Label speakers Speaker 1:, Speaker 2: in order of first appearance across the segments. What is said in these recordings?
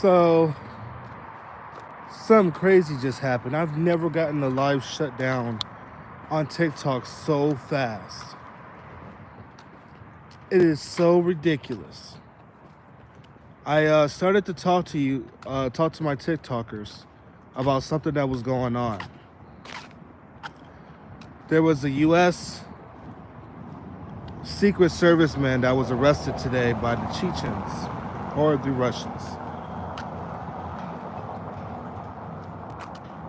Speaker 1: So, something crazy just happened. I've never gotten a live shut down on TikTok so fast. It is so ridiculous. I started to talk to my TikTokers about something that was going on. There was a U.S. Secret Serviceman that was arrested today by the Chechens or the Russians.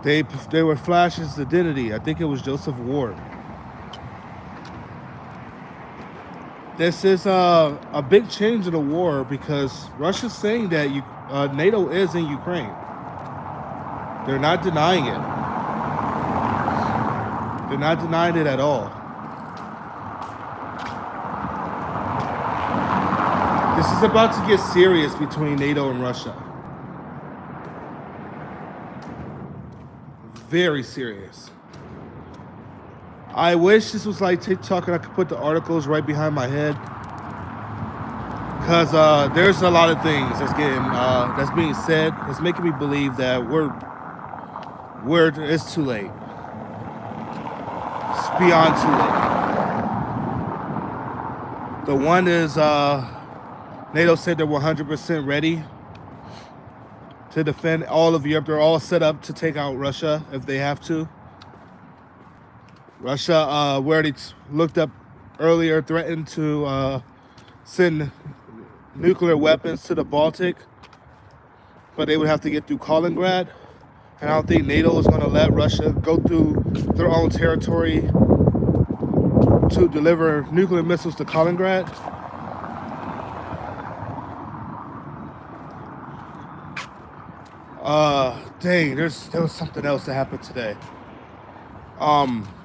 Speaker 1: They were flashing his identity. I think it was Joseph Ward. This is a big change in the war because Russia's saying that NATO is in Ukraine. They're not denying it. They're not denying it at all. This is about to get serious between NATO and Russia. Very serious. I wish this was like TikTok and I could put the articles right behind my head, because there's a lot of things that's being said that's making me believe that it's too late. It's beyond too late. The one is NATO said they're 100% ready to defend all of Europe. They're all set up to take out Russia if they have to. Russia, we already looked up earlier, threatened to send nuclear weapons to the Baltic, but they would have to get through Kaliningrad. And I don't think NATO is going to let Russia go through their own territory to deliver nuclear missiles to Kaliningrad. Dang, there was something else that happened today.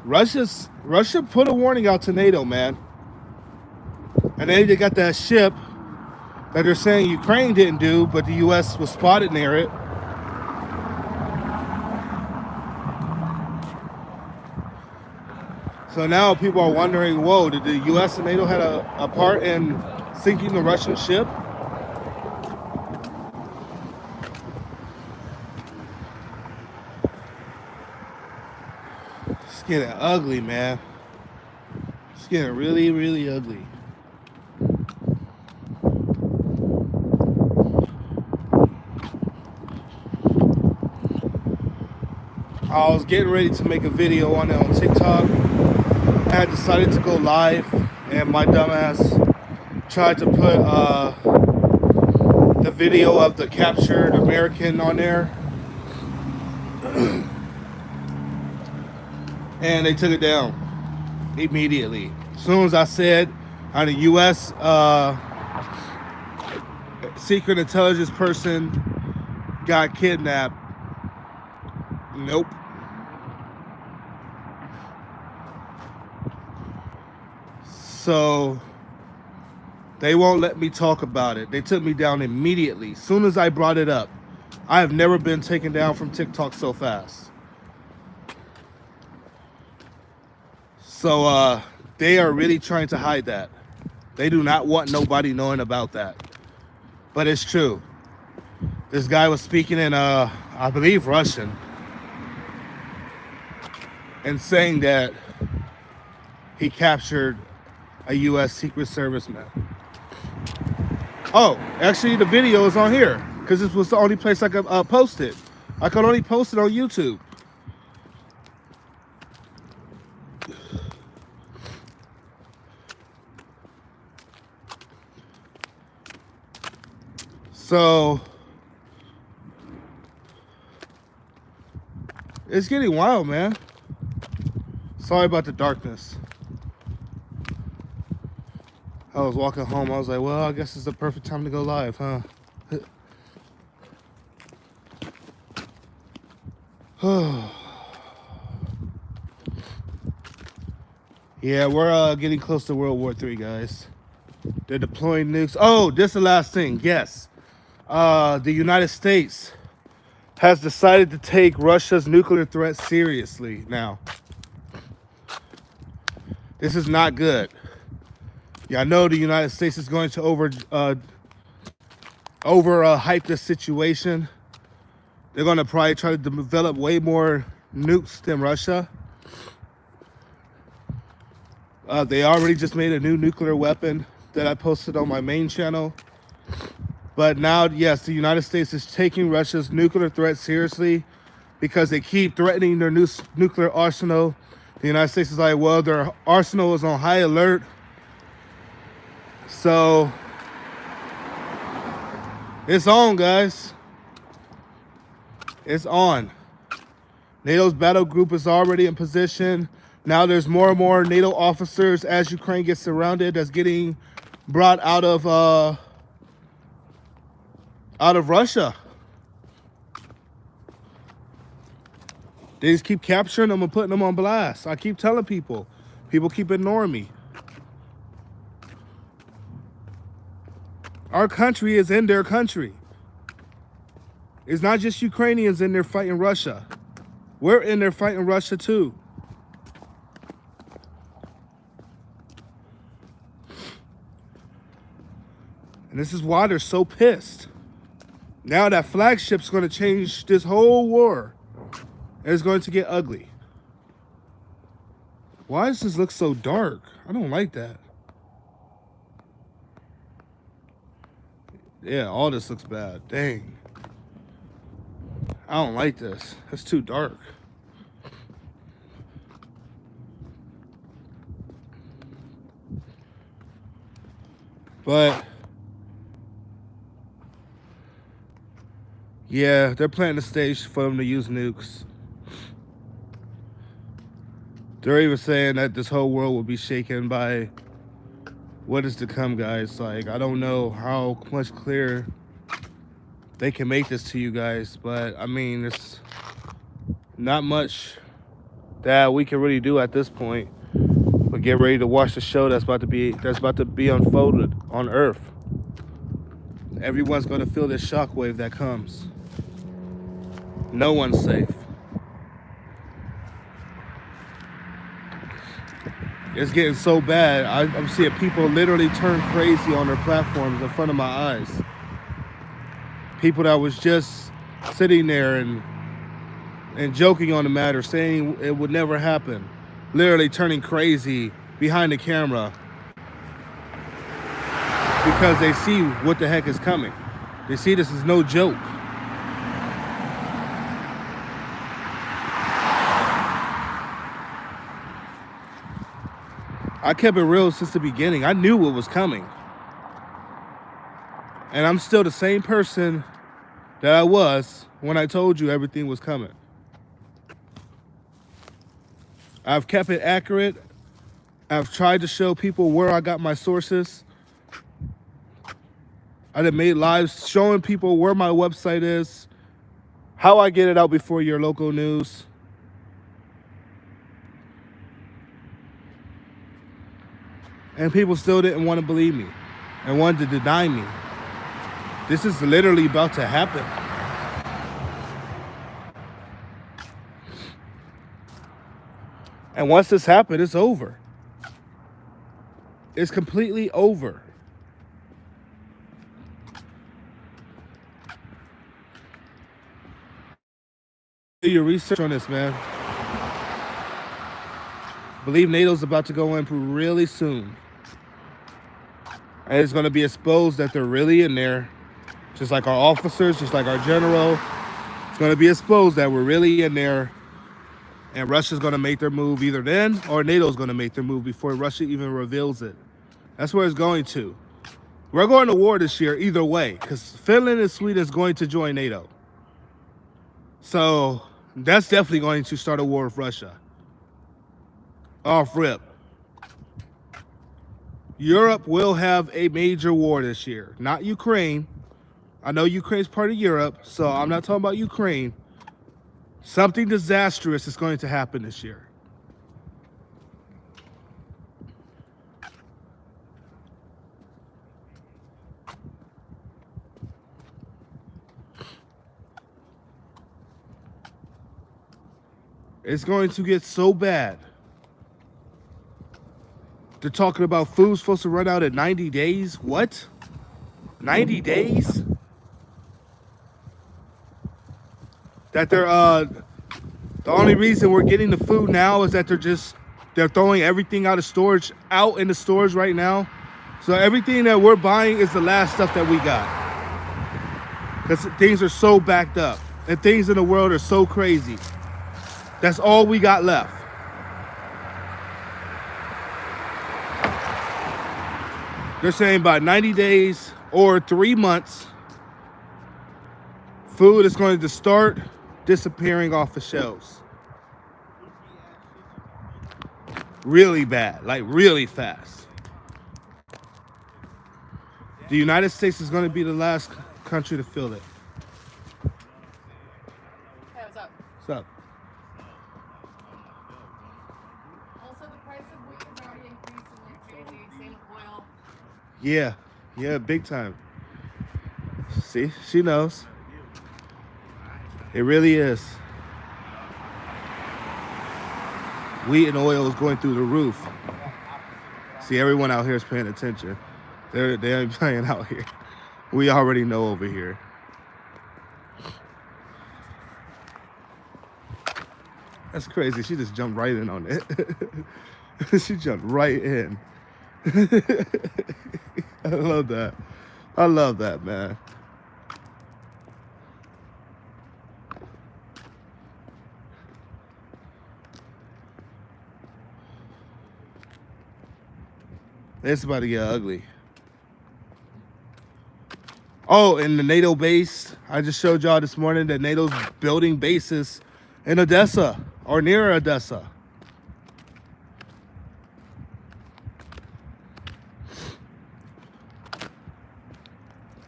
Speaker 1: Russia put a warning out to NATO, man. And then they got that ship that they're saying Ukraine didn't do, but the U.S. was spotted near it. So now people are wondering, whoa, did the U.S. and NATO had a part in sinking the Russian ship? It's getting ugly, man. It's getting really, really ugly. I was getting ready to make a video on it on TikTok. I had decided to go live, and my dumbass tried to put the video of the captured American on there. And they took it down immediately. As soon as I said how the U.S. secret intelligence person got kidnapped, nope. So they won't let me talk about it. They took me down immediately. As soon as I brought it up. I have never been taken down from TikTok so fast. So they are really trying to hide that. They do not want nobody knowing about that. But it's true. This guy was speaking in, I believe, Russian, and saying that he captured a U.S. Secret Serviceman. Oh, actually, the video is on here because this was the only place I could post it. I could only post it on YouTube. So it's getting wild, man. Sorry about the darkness. I was walking home. I was like, well, I guess it's the perfect time to go live, huh? Yeah, we're getting close to World War III, guys. They're deploying nukes. Oh, this is the last thing. Yes. The United States has decided to take Russia's nuclear threat seriously now. This is not good. Yeah, I know the United States is going to overhype the situation. They're going to probably try to develop way more nukes than Russia. They already just made a new nuclear weapon that I posted on my main channel. But now, yes, the United States is taking Russia's nuclear threat seriously because they keep threatening their nuclear arsenal. The United States is like, well, their arsenal is on high alert. So it's on, guys. It's on. NATO's battle group is already in position. Now there's more and more NATO officers as Ukraine gets surrounded that's getting brought out of Russia. They just keep capturing them and putting them on blast. I keep telling people. People keep ignoring me. Our country is in their country. It's not just Ukrainians in there fighting Russia. We're in there fighting Russia too. And this is why they're so pissed. Now that flagship's going to change this whole war. And it's going to get ugly. Why does this look so dark? I don't like that. Yeah, all this looks bad. Dang. I don't like this. It's too dark. But yeah, they're planting the stage for them to use nukes. They're even saying that this whole world will be shaken by what is to come, guys. Like, I don't know how much clearer they can make this to you guys, but I mean, it's not much that we can really do at this point. But get ready to watch the show that's about to be unfolded on Earth. Everyone's gonna feel this shockwave that comes. No one's safe. It's getting so bad. I'm seeing people literally turn crazy on their platforms in front of my eyes. People that was just sitting there and joking on the matter, saying it would never happen, literally turning crazy behind the camera because they see what the heck is coming. They see this is no joke. I kept it real since the beginning. I knew what was coming. And I'm still the same person that I was when I told you everything was coming. I've kept it accurate. I've tried to show people where I got my sources. I done made lives showing people where my website is, how I get it out before your local news. And people still didn't want to believe me and wanted to deny me. This is literally about to happen. And once this happens, it's over. It's completely over. Do your research on this, man. I believe NATO's about to go in really soon. And it's going to be exposed that they're really in there. Just like our officers, just like our general. It's going to be exposed that we're really in there. And Russia's going to make their move either then or NATO's going to make their move before Russia even reveals it. That's where it's going to. We're going to war this year either way because Finland and Sweden is going to join NATO. So that's definitely going to start a war with Russia. Off rip. Europe will have a major war this year. Not Ukraine. I know Ukraine's part of Europe, so I'm not talking about Ukraine. Something disastrous is going to happen this year. It's going to get so bad. They're talking about food's supposed to run out in 90 days. What? 90 days? that the only reason we're getting the food now is that they're throwing everything out in the stores right now. So everything that we're buying is the last stuff that we got. Because things are so backed up and things in the world are so crazy. That's all we got left. They're saying by 90 days or 3 months, food is going to start disappearing off the shelves. Really bad, like really fast. The United States is going to be the last country to feel it.
Speaker 2: Hey, what's up?
Speaker 1: What's up?
Speaker 2: Also, the price of wheat has already increased and like crazy. Same with oil.
Speaker 1: Yeah, big time. See, she knows. It really is. Wheat and oil is going through the roof. See, everyone out here is paying attention. They ain't playing out here. We already know over here. That's crazy. She just jumped right in on it. She jumped right in. I love that. I love that, man. It's about to get ugly. Oh, and the NATO base. I just showed y'all this morning that NATO's building bases in Odessa or near Odessa.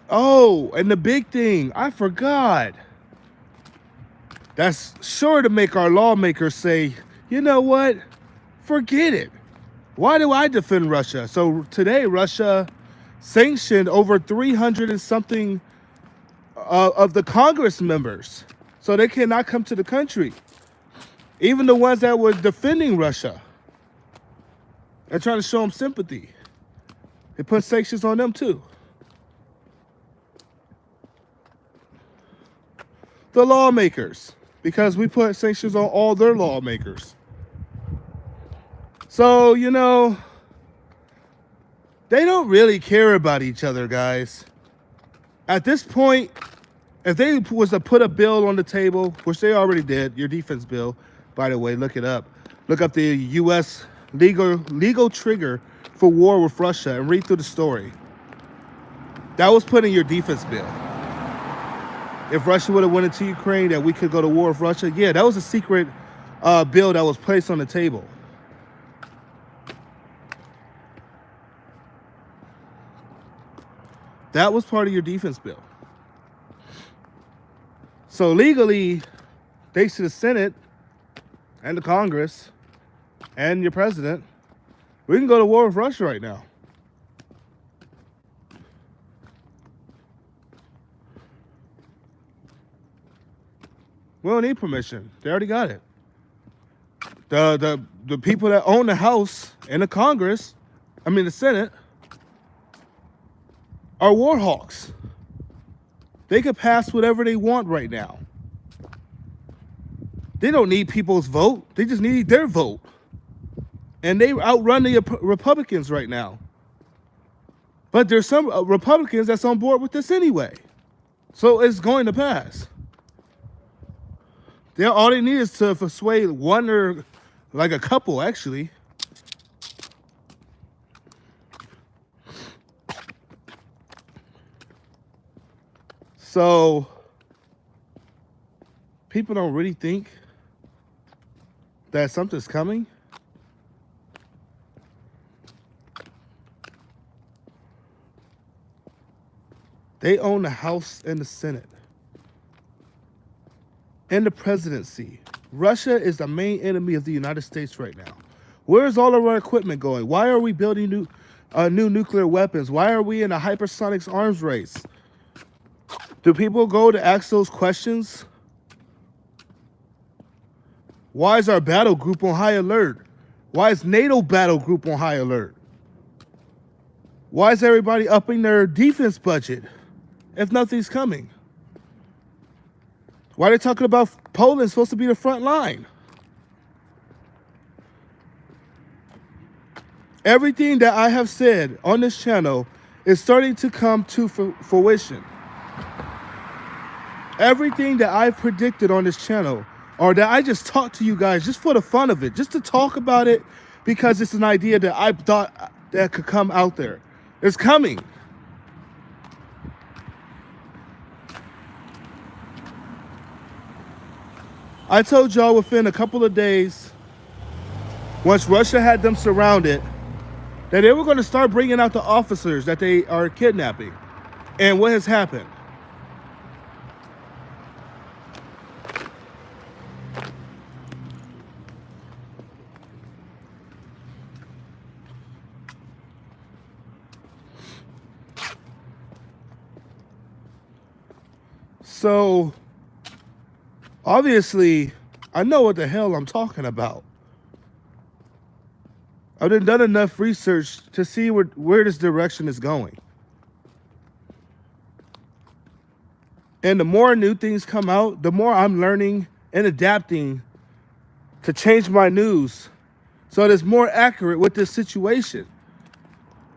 Speaker 1: Oh, and the big thing, I forgot. That's sure to make our lawmakers say, you know what? Forget it. Why do I defend Russia? So today, Russia sanctioned over 300 and something of the Congress members. So they cannot come to the country. Even the ones that were defending Russia. They're trying to show them sympathy. They put sanctions on them too. The lawmakers. Because we put sanctions on all their lawmakers. So, you know, they don't really care about each other, guys. At this point, if they was to put a bill on the table, which they already did, your defense bill, by the way, look it up. Look up the U.S. legal trigger for war with Russia and read through the story. That was put in your defense bill. If Russia would have went into Ukraine, that we could go to war with Russia. Yeah, that was a secret bill that was placed on the table. That was part of your defense bill. So legally, thanks to the Senate and the Congress and your president, we can go to war with Russia right now. We don't need permission. They already got it. The people that own the House and the Congress, the Senate, are war hawks. They could pass whatever they want right now. They don't need people's vote. They just need their vote. And they outrun the Republicans right now. But there's some Republicans that's on board with this anyway. So it's going to pass. All they need is to persuade one or like a couple, actually. So people don't really think that something's coming. They own the House and the Senate and the presidency. Russia is the main enemy of the United States right now. Where's all of our equipment going? Why are we building new nuclear weapons? Why are we in a hypersonics arms race? Do people go to ask those questions? Why is our battle group on high alert? Why is NATO battle group on high alert? Why is everybody upping their defense budget if nothing's coming? Why are they talking about Poland supposed to be the front line? Everything that I have said on this channel is starting to come to fruition. Everything that I've predicted on this channel, or that I just talked to you guys just for the fun of it, just to talk about it, because it's an idea that I thought that could come out there. It's coming. I told y'all within a couple of days, once Russia had them surrounded, that they were going to start bringing out the officers that they are kidnapping. And what has happened? So, obviously, I know what the hell I'm talking about. I've done enough research to see where this direction is going. And the more new things come out, the more I'm learning and adapting to change my news so it is more accurate with this situation.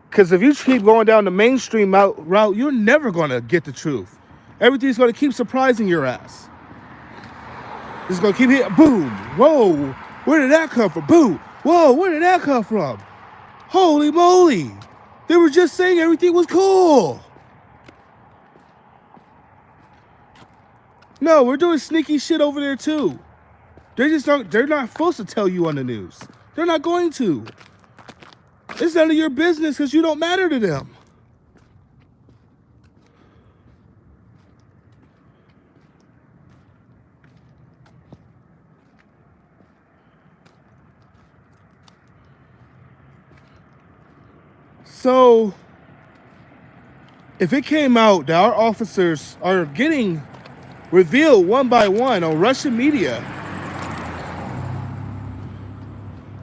Speaker 1: Because if you keep going down the mainstream route, you're never going to get the truth. Everything's going to keep surprising your ass. It's going to keep hitting, boom, whoa, where did that come from? Boom, whoa, where did that come from? Holy moly, they were just saying everything was cool. No, we're doing sneaky shit over there too. They're not supposed to tell you on the news. They're not going to. It's none of your business because you don't matter to them. So, if it came out that our officers are getting revealed one by one on Russian media,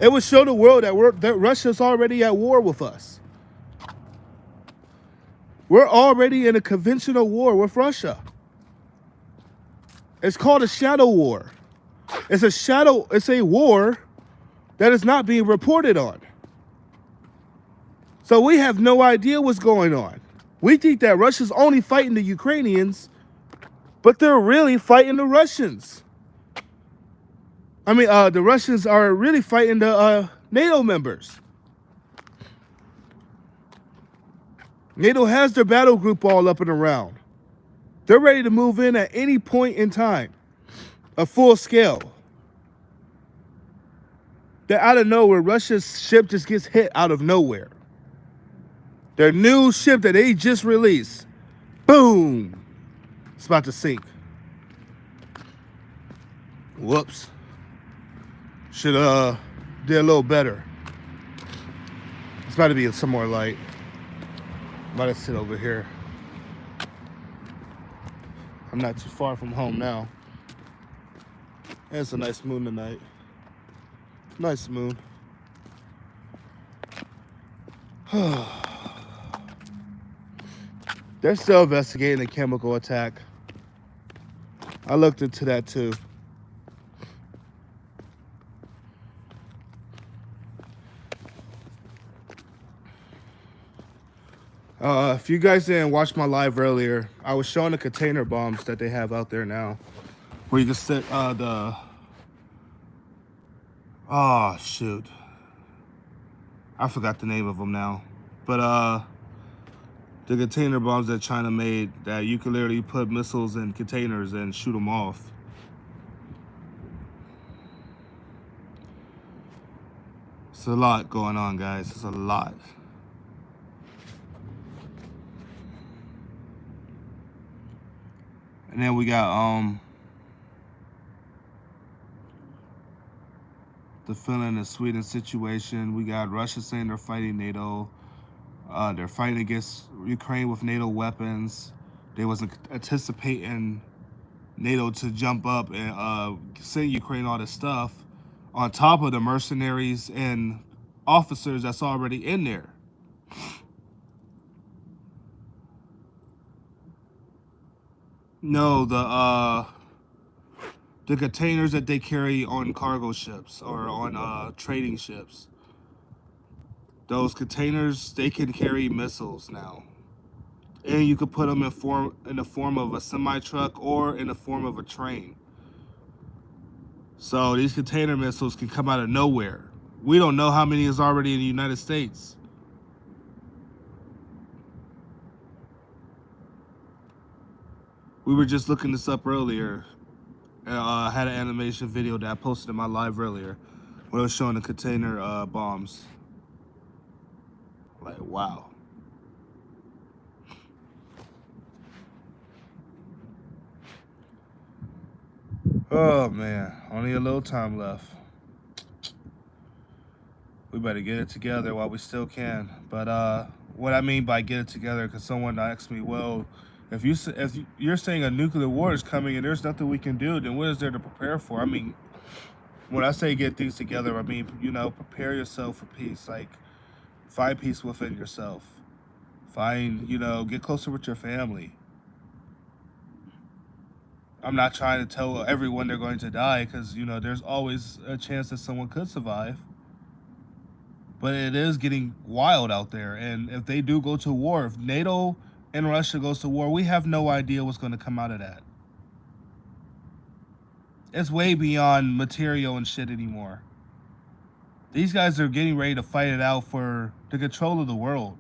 Speaker 1: it would show the world that Russia's already at war with us. We're already in a conventional war with Russia. It's called a shadow war. It's a war that is not being reported on. So we have no idea what's going on. We think that Russia's only fighting the Ukrainians, but they're really fighting the Russians. I mean, the Russians are really fighting the NATO members. NATO has their battle group all up and around. They're ready to move in at any point in time, a full scale. That out of nowhere, Russia's ship just gets hit out of nowhere. Their new ship that they just released, boom, it's about to sink. Whoops. Should did a little better. It's about to be some more light. I'm about to sit over here. I'm not too far from home now. And it's a nice moon tonight. Nice moon. They're still investigating a chemical attack. I looked into that too. If you guys didn't watch my live earlier, I was showing the container bombs that they have out there now. Where you can set oh shoot. I forgot the name of them now. But the container bombs that China made, that you could literally put missiles in containers and shoot them off. It's a lot going on, guys. It's a lot. And then we got the Finland and Sweden situation. We got Russia saying they're fighting NATO. They're fighting against Ukraine with NATO weapons. They wasn't anticipating NATO to jump up and send Ukraine all this stuff on top of the mercenaries and officers that's already in there. No, the containers that they carry on cargo ships or on trading ships. Those containers, they can carry missiles now, and you could put them in the form of a semi truck or in the form of a train. So these container missiles can come out of nowhere. We don't know how many is already in the United States. We were just looking this up earlier. I had an animation video that I posted in my live earlier when I was showing the container bombs. Like, wow. Oh, man. Only a little time left. We better get it together while we still can. But what I mean by get it together, because someone asked me, well, if you're saying a nuclear war is coming and there's nothing we can do, then what is there to prepare for? I mean, when I say get things together, I mean, prepare yourself for peace. Like, find peace within yourself. Get closer with your family. I'm not trying to tell everyone they're going to die because, there's always a chance that someone could survive. But it is getting wild out there. And if they do go to war, if NATO and Russia goes to war, we have no idea what's going to come out of that. It's way beyond material and shit anymore. These guys are getting ready to fight it out for the control of the world.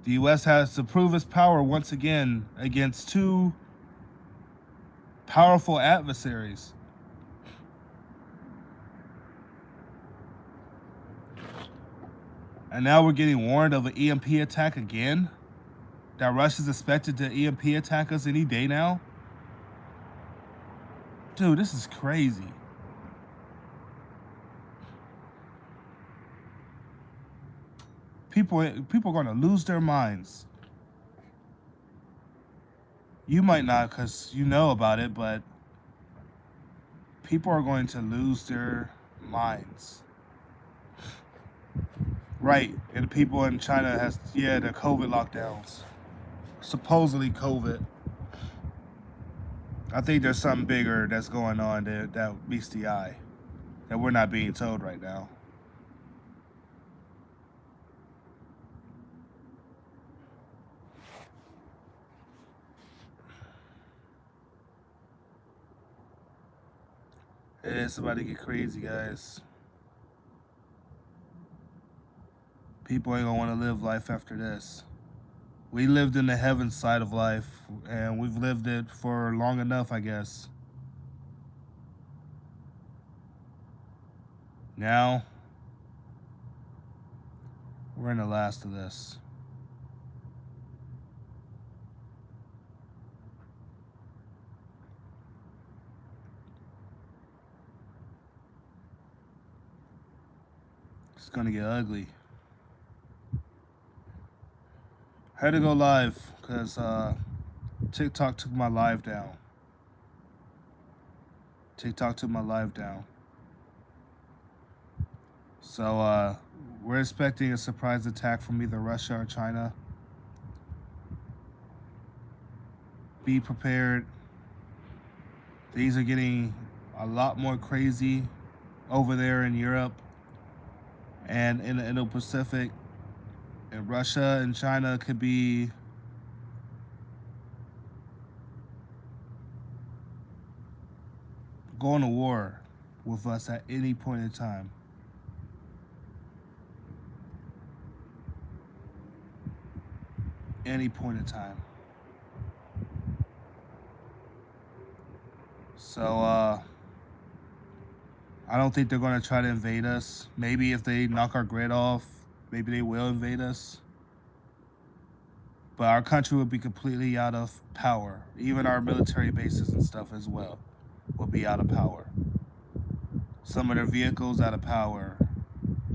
Speaker 1: The U.S. has to prove its power once again against two powerful adversaries. And now we're getting warned of an EMP attack again? That Russia's expected to EMP attack us any day now? Dude, this is crazy. People are going to lose their minds. You might not because you know about it, but people are going to lose their minds. Right, and the people in China the COVID lockdowns. Supposedly COVID. I think there's something bigger that's going on that meets the eye that we're not being told right now. It's about to get crazy, guys. People ain't gonna want to live life after this. We lived in the heaven side of life, and we've lived it for long enough, I guess. Now, we're in the last of this. It's gonna get ugly. I had to go live because TikTok took my live down. So we're expecting a surprise attack from either Russia or China. Be prepared. Things are getting a lot more crazy over there in Europe and in the Indo-Pacific. And Russia and China could be going to war with us at any point in time. Any point in time. So I don't think they're going to try to invade us. Maybe if they knock our grid off, maybe they will invade us. But our country would be completely out of power. Even our military bases and stuff as well will be out of power. Some of their vehicles out of power.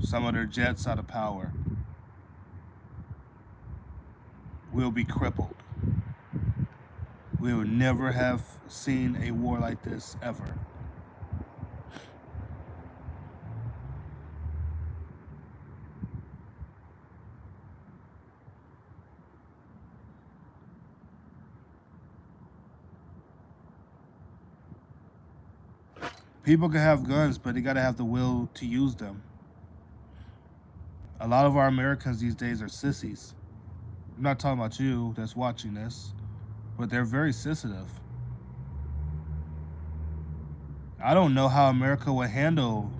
Speaker 1: Some of their jets out of power. We'll be crippled. We will never have seen a war like this ever. People can have guns, but they gotta have the will to use them. A lot of our Americans these days are sissies. I'm not talking about you that's watching this, but they're very sensitive. I don't know how America would handle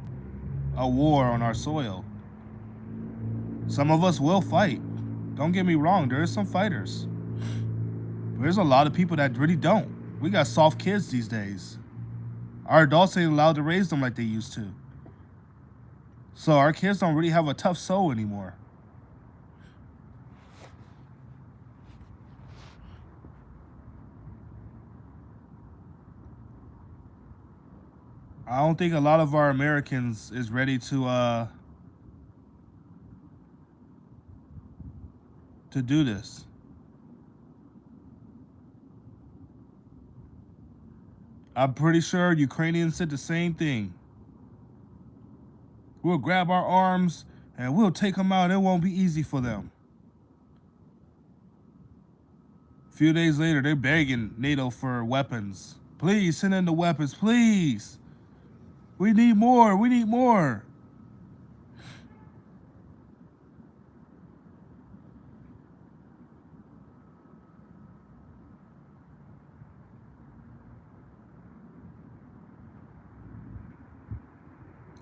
Speaker 1: a war on our soil. Some of us will fight. Don't get me wrong, there is some fighters. There's a lot of people that really don't. We got soft kids these days. Our adults ain't allowed to raise them like they used to. So our kids don't really have a tough soul anymore. I don't think a lot of our Americans is ready to do this. I'm pretty sure Ukrainians said the same thing. We'll grab our arms and we'll take them out. It won't be easy for them. A few days later, they're begging NATO for weapons. Please send in the weapons, please. We need more. We need more.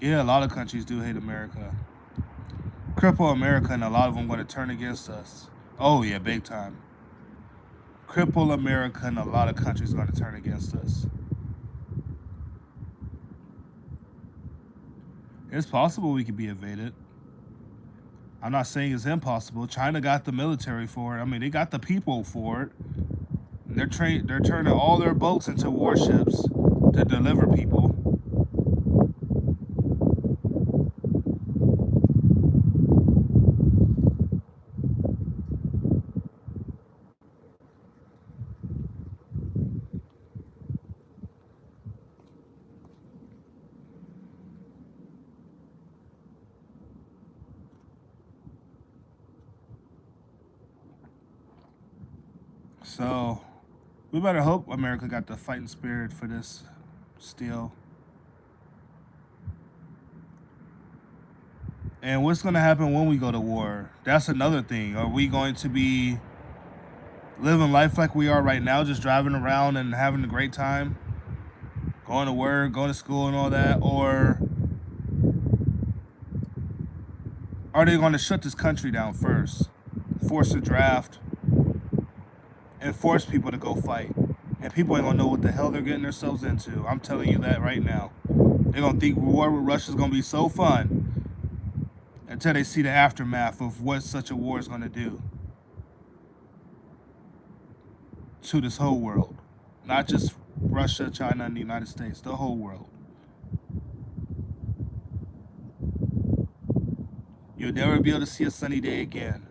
Speaker 1: Yeah, a lot of countries do hate America. Cripple America, and a lot of them going to turn against us. Oh, yeah, big time. Cripple America, and a lot of countries going to turn against us. It's possible we could be invaded. I'm not saying it's impossible. China got the military for it. I mean, they got the people for it. They're turning all their boats into warships to deliver people. So we better hope America got the fighting spirit for this still. And what's going to happen when we go to war? That's another thing. Are we going to be living life like we are right now, just driving around and having a great time, going to work, going to school and all that? Or are they going to shut this country down first, force a draft, and force people to go fight? And people ain't going to know what the hell they're getting themselves into. I'm telling you that right now. They're going to think war with Russia is going to be so fun until they see the aftermath of what such a war is going to do to this whole world. Not just Russia, China, and the United States, the whole world. You'll never be able to see a sunny day again.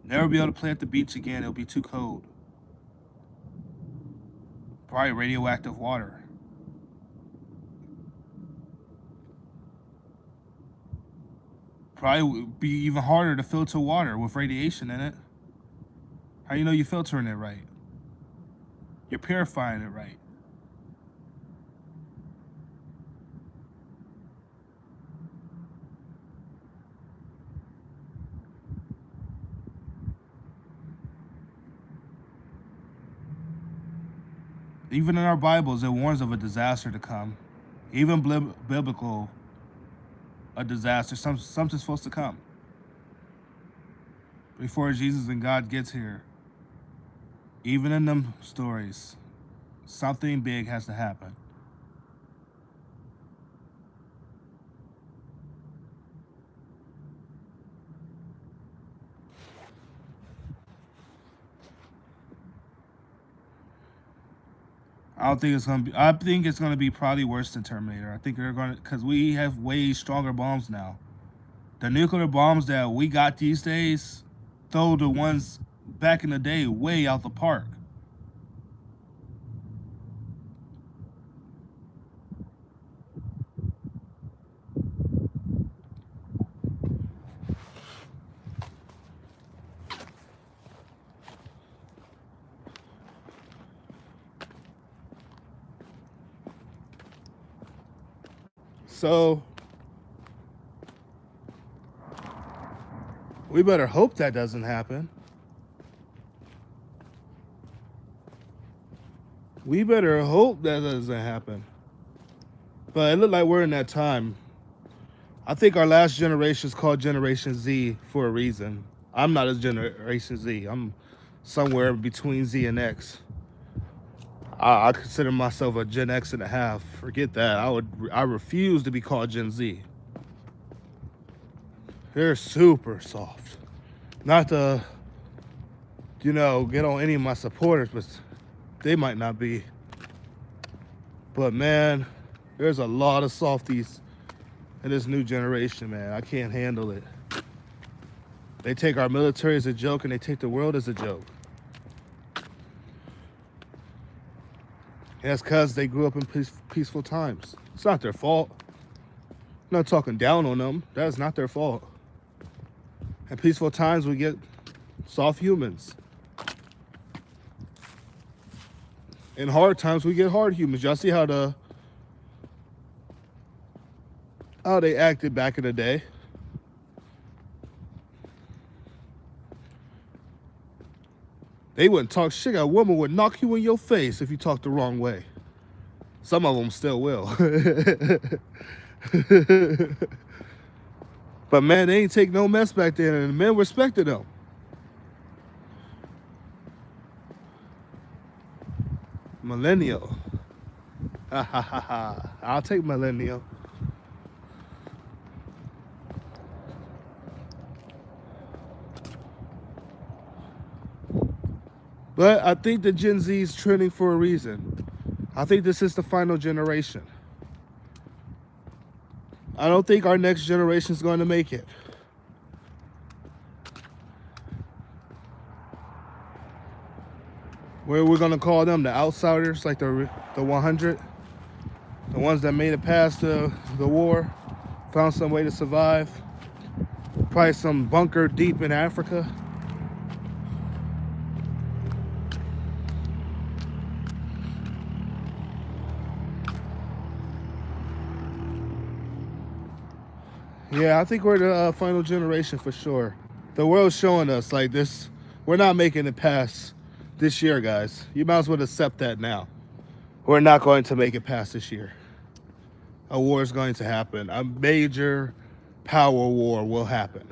Speaker 1: Never be able to play at the beach again. It'll be too cold. Probably radioactive water. Probably would be even harder to filter water with radiation in it. How you know you're filtering it right? You're purifying it right. Even in our Bibles, it warns of a disaster to come. Even biblical, a disaster, something's supposed to come before Jesus and God gets here. Even in them stories, something big has to happen. I don't think it's gonna be. I think it's gonna be probably worse than Terminator. I think they're gonna, because we have way stronger bombs now. The nuclear bombs that we got these days throw the ones back in the day way out the park. So we better hope that doesn't happen. We better hope that doesn't happen. But it looked like we're in that time. I think our last generation is called Generation Z for a reason. I'm not a Generation Z. I'm somewhere between Z and X. I consider myself a Gen X and a half. Forget that. I refuse to be called Gen Z. They're super soft. Not to, get on any of my supporters, but they might not be. But man, there's a lot of softies in this new generation, man. I can't handle it. They take our military as a joke and they take the world as a joke. And that's because they grew up in peaceful times. It's not their fault. I'm not talking down on them. That is not their fault. In peaceful times, we get soft humans. In hard times, we get hard humans. Y'all see how they acted back in the day? They wouldn't talk shit. A woman would knock you in your face if you talked the wrong way. Some of them still will. But man, they ain't take no mess back then, and the men respected them. Millennial. Ha ha ha ha. I'll take millennial. But I think the Gen Z is trending for a reason. I think this is the final generation. I don't think our next generation is going to make it. Where we're going to call them the outsiders, like the 100. The ones that made it past the war, found some way to survive. Probably some bunker deep in Africa. Yeah, I think we're the final generation for sure. The world's showing us like this. We're not making it past this year, guys. You might as well accept that now. We're not going to make it past this year. A war is going to happen. A major power war will happen.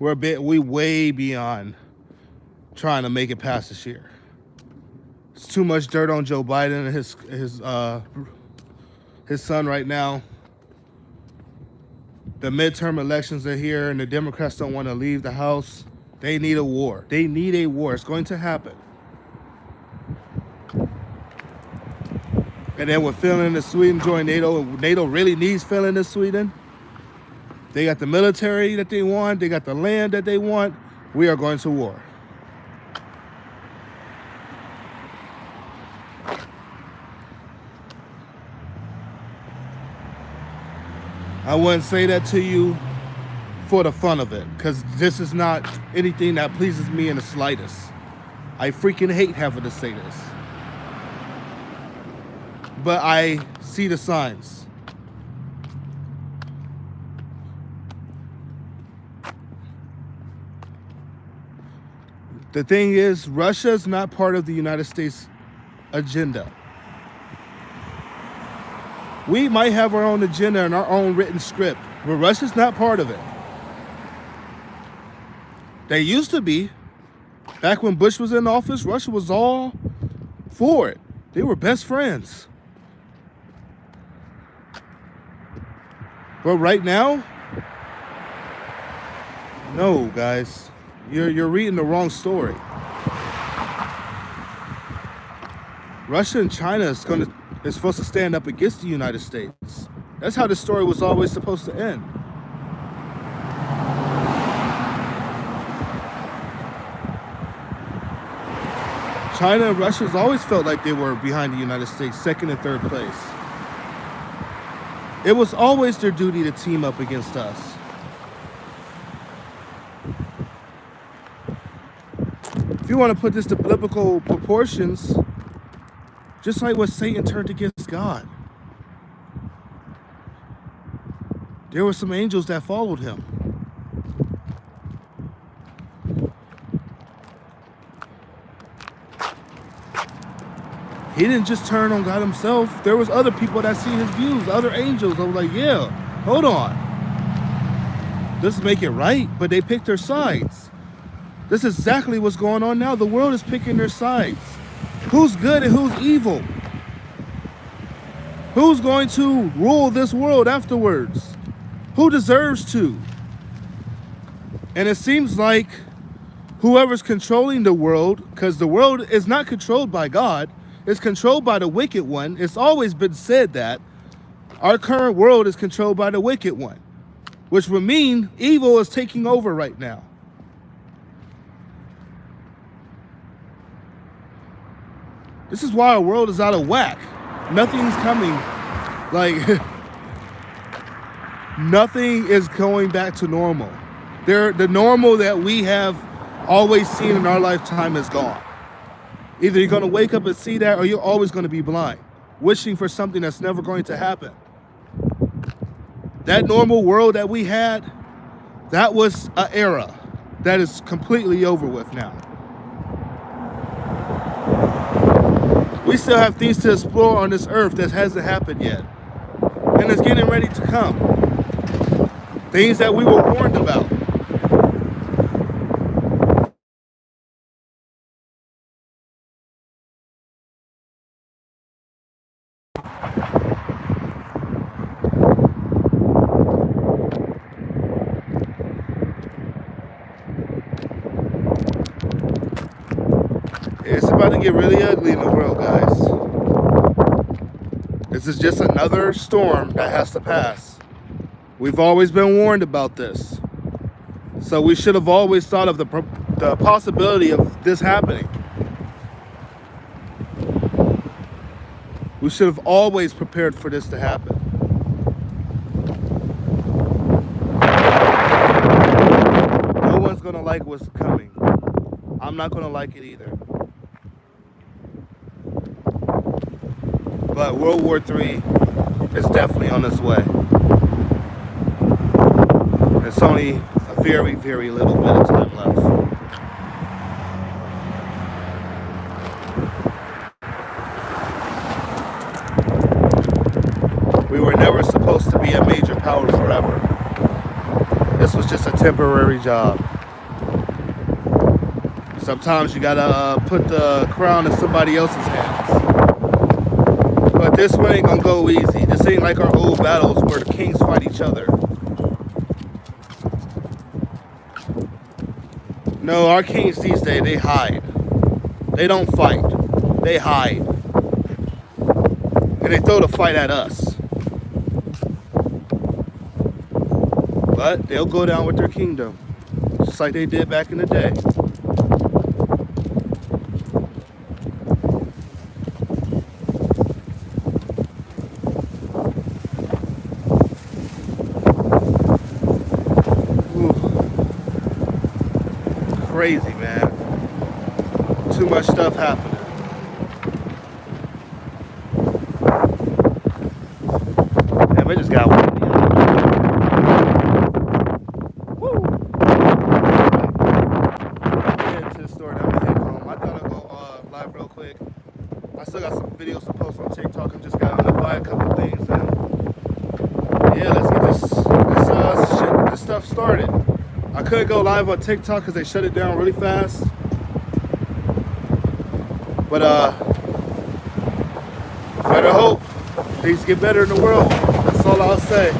Speaker 1: We way beyond trying to make it past this year. It's too much dirt on Joe Biden and his son right now. The midterm elections are here and the Democrats don't want to leave the House. They need a war. They need a war. It's going to happen. And then with Finland and Sweden join NATO, NATO really needs Finland and Sweden. They got the military that they want. They got the land that they want. We are going to war. I wouldn't say that to you for the fun of it, because this is not anything that pleases me in the slightest. I freaking hate having to say this. But I see the signs. The thing is, Russia is not part of the United States agenda. We might have our own agenda and our own written script, but Russia's not part of it. They used to be. Back when Bush was in office, Russia was all for it. They were best friends. But right now, no, guys. You're reading the wrong story. Russia and China is supposed to stand up against the United States. That's how the story was always supposed to end. China and Russia has always felt like they were behind the United States, second and third place. It was always their duty to team up against us. If you want to put this to biblical proportions, just like when Satan turned against God. There were some angels that followed him. He didn't just turn on God himself. There was other people that see his views, other angels. I was like, yeah, hold on. This make it right, but they picked their sides. This is exactly what's going on now. The world is picking their sides. Who's good and who's evil? Who's going to rule this world afterwards? Who deserves to? And it seems like whoever's controlling the world, because the world is not controlled by God, it's controlled by the wicked one. It's always been said that our current world is controlled by the wicked one, which would mean evil is taking over right now. This is why our world is out of whack. Nothing's coming. Like, nothing is going back to normal. The normal that we have always seen in our lifetime is gone. Either you're going to wake up and see that, or you're always going to be blind, wishing for something that's never going to happen. That normal world that we had, that was an era that is completely over with now. We still have things to explore on this earth that hasn't happened yet. And it's getting ready to come. Things that we were warned about. It's about to get really ugly in the world, guys. This is just another storm that has to pass. We've always been warned about this. So we should have always thought of the possibility of this happening. We should have always prepared for this to happen. No one's going to like what's coming. I'm not going to like it either. But World War III is definitely on its way. It's only a very, very little bit of time left. We were never supposed to be a major power forever. This was just a temporary job. Sometimes you gotta put the crown in somebody else's hands. But this one ain't gonna go easy. This ain't like our old battles where the kings fight each other. No, our kings these days, they hide. They don't fight. They hide. And they throw the fight at us. But they'll go down with their kingdom. Just like they did back in the day. Crazy, man. Too much stuff happening. Damn, I just got one. Woo! Head to the store, then I'm gonna head home. I thought I'd go live real quick. I still got some videos to post on TikTok. I just got to buy a couple things, and yeah, let's get this stuff started. I couldn't go live on TikTok because they shut it down really fast. But better hope things get better in the world. That's all I'll say.